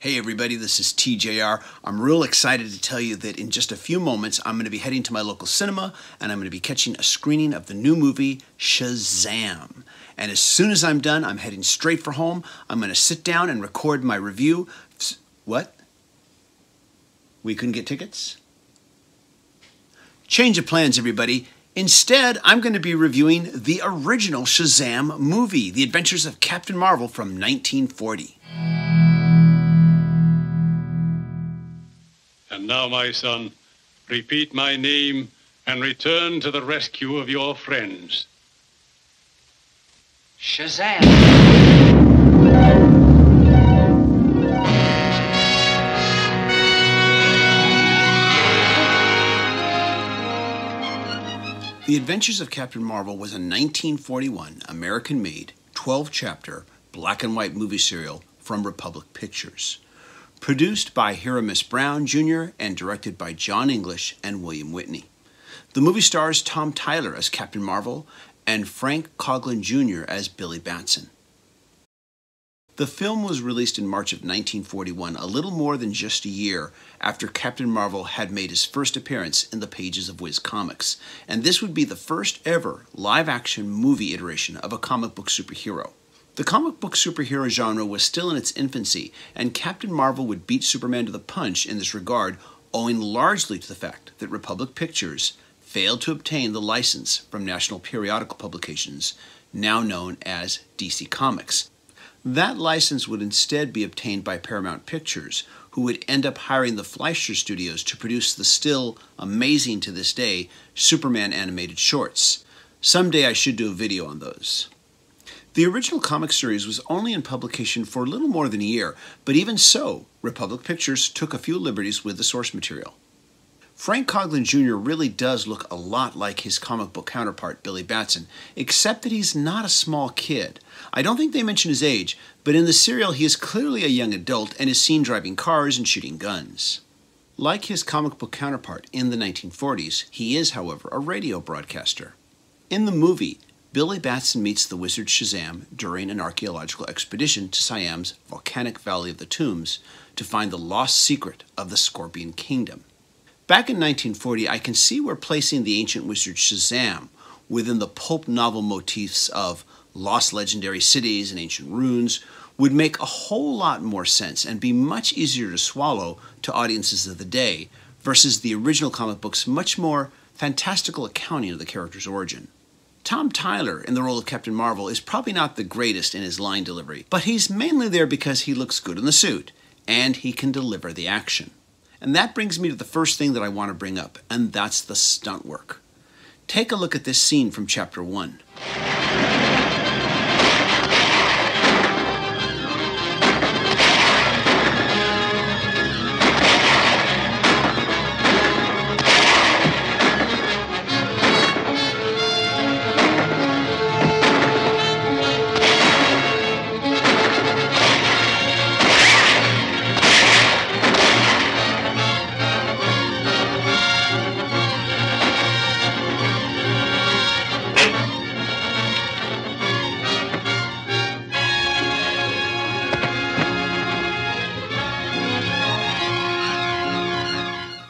Hey everybody, this is TJR. I'm real excited to tell you that in just a few moments I'm going to be heading to my local cinema and I'm going to be catching a screening of the new movie Shazam. And as soon as I'm done, I'm heading straight for home. I'm going to sit down and record my review. What? We couldn't get tickets? Change of plans, everybody. Instead, I'm going to be reviewing the original Shazam movie, The Adventures of Captain Marvel from 1940. And now, my son, repeat my name and return to the rescue of your friends. Shazam! The Adventures of Captain Marvel was a 1941 American-made, 12-chapter, black and white movie serial from Republic Pictures. Produced by Hiramis Brown Jr. and directed by John English and William Whitney. The movie stars Tom Tyler as Captain Marvel and Frank Coughlin Jr. as Billy Batson. The film was released in March of 1941, a little more than just a year after Captain Marvel had made his first appearance in the pages of Whiz Comics, and this would be the first ever live-action movie iteration of a comic book superhero. The comic book superhero genre was still in its infancy, and Captain Marvel would beat Superman to the punch in this regard, owing largely to the fact that Republic Pictures failed to obtain the license from national periodical publications, now known as DC Comics. That license would instead be obtained by Paramount Pictures, who would end up hiring the Fleischer Studios to produce the still amazing to this day Superman animated shorts. Someday I should do a video on those. The original comic series was only in publication for a little more than a year, but even so, Republic Pictures took a few liberties with the source material. Frank Coughlin Jr. really does look a lot like his comic book counterpart, Billy Batson, except that he's not a small kid. I don't think they mention his age, but in the serial he is clearly a young adult and is seen driving cars and shooting guns. Like his comic book counterpart in the 1940s, he is, however, a radio broadcaster. In the movie, Billy Batson meets the wizard Shazam during an archaeological expedition to Siam's volcanic Valley of the Tombs to find the lost secret of the Scorpion Kingdom. Back in 1940, I can see where placing the ancient wizard Shazam within the pulp novel motifs of lost legendary cities and ancient ruins would make a whole lot more sense and be much easier to swallow to audiences of the day versus the original comic book's much more fantastical accounting of the character's origin. Tom Tyler, in the role of Captain Marvel, is probably not the greatest in his line delivery, but he's mainly there because he looks good in the suit, and he can deliver the action. And that brings me to the first thing that I want to bring up, and that's the stunt work. Take a look at this scene from Chapter 1.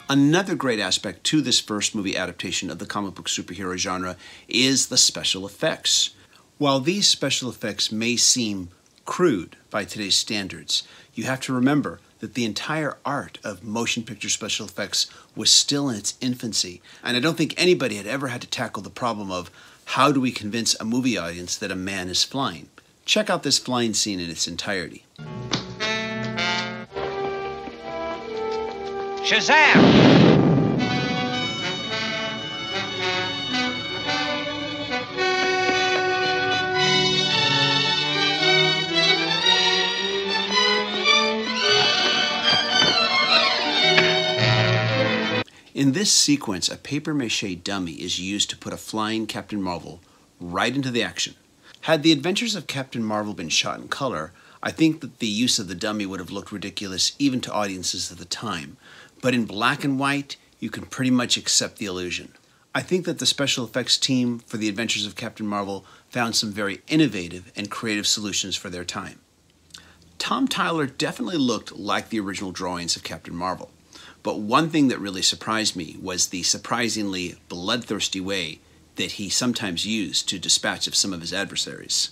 Another great aspect to this first movie adaptation of the comic book superhero genre is the special effects. While these special effects may seem crude by today's standards, you have to remember that the entire art of motion picture special effects was still in its infancy, and I don't think anybody had ever had to tackle the problem of how do we convince a movie audience that a man is flying. Check out this flying scene in its entirety. Shazam! In this sequence, a papier-mâché dummy is used to put a flying Captain Marvel right into the action. Had The Adventures of Captain Marvel been shot in color, I think that the use of the dummy would have looked ridiculous even to audiences of the time. But in black and white, you can pretty much accept the illusion. I think that the special effects team for The Adventures of Captain Marvel found some very innovative and creative solutions for their time. Tom Tyler definitely looked like the original drawings of Captain Marvel. But one thing that really surprised me was the surprisingly bloodthirsty way that he sometimes used to dispatch of some of his adversaries.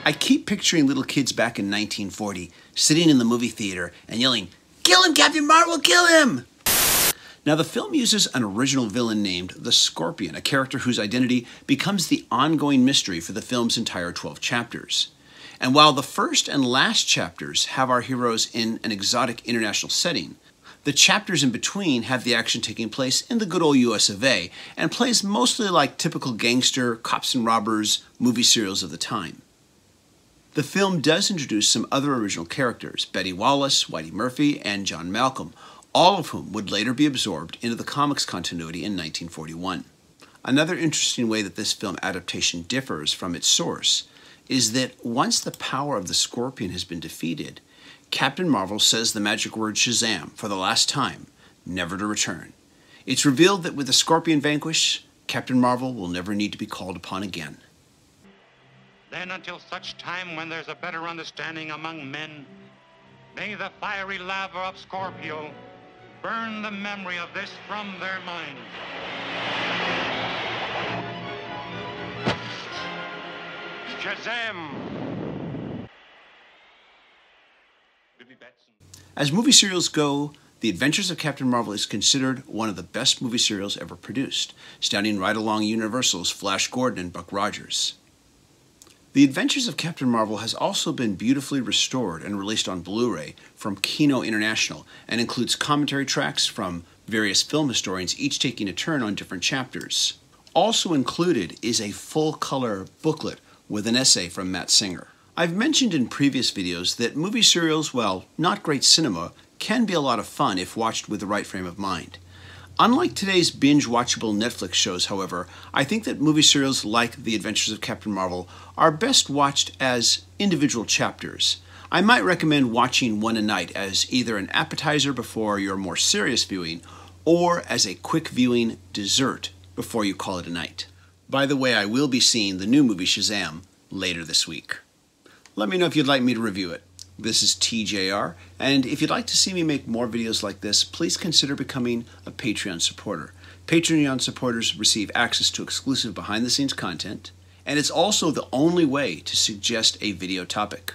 I keep picturing little kids back in 1940 sitting in the movie theater and yelling, "Kill him, Captain Marvel, kill him!" Now, the film uses an original villain named the Scorpion, a character whose identity becomes the ongoing mystery for the film's entire 12 chapters. And while the first and last chapters have our heroes in an exotic international setting, the chapters in between have the action taking place in the good old US of A and plays mostly like typical gangster, cops and robbers movie serials of the time. The film does introduce some other original characters, Betty Wallace, Whitey Murphy, and John Malcolm, all of whom would later be absorbed into the comics continuity in 1941. Another interesting way that this film adaptation differs from its source is that once the power of the Scorpion has been defeated, Captain Marvel says the magic word Shazam for the last time, never to return. It's revealed that with the Scorpion vanquished, Captain Marvel will never need to be called upon again. Then until such time when there's a better understanding among men, may the fiery lava of Scorpio burn the memory of this from their minds. Shazam! As movie serials go, The Adventures of Captain Marvel is considered one of the best movie serials ever produced, standing right along Universal's Flash Gordon and Buck Rogers. The Adventures of Captain Marvel has also been beautifully restored and released on Blu-ray from Kino International and includes commentary tracks from various film historians, each taking a turn on different chapters. Also included is a full-color booklet with an essay from Matt Singer. I've mentioned in previous videos that movie serials, while not great cinema, can be a lot of fun if watched with the right frame of mind. Unlike today's binge-watchable Netflix shows, however, I think that movie serials like The Adventures of Captain Marvel are best watched as individual chapters. I might recommend watching one a night as either an appetizer before your more serious viewing or as a quick viewing dessert before you call it a night. By the way, I will be seeing the new movie Shazam later this week. Let me know if you'd like me to review it. This is TJR, and if you'd like to see me make more videos like this, please consider becoming a Patreon supporter. Patreon supporters receive access to exclusive behind-the-scenes content, and it's also the only way to suggest a video topic.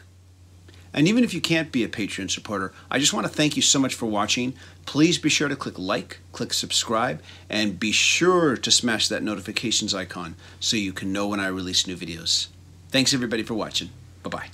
And even if you can't be a Patreon supporter, I just want to thank you so much for watching. Please be sure to click like, click subscribe, and be sure to smash that notifications icon so you can know when I release new videos. Thanks everybody for watching. Bye-bye.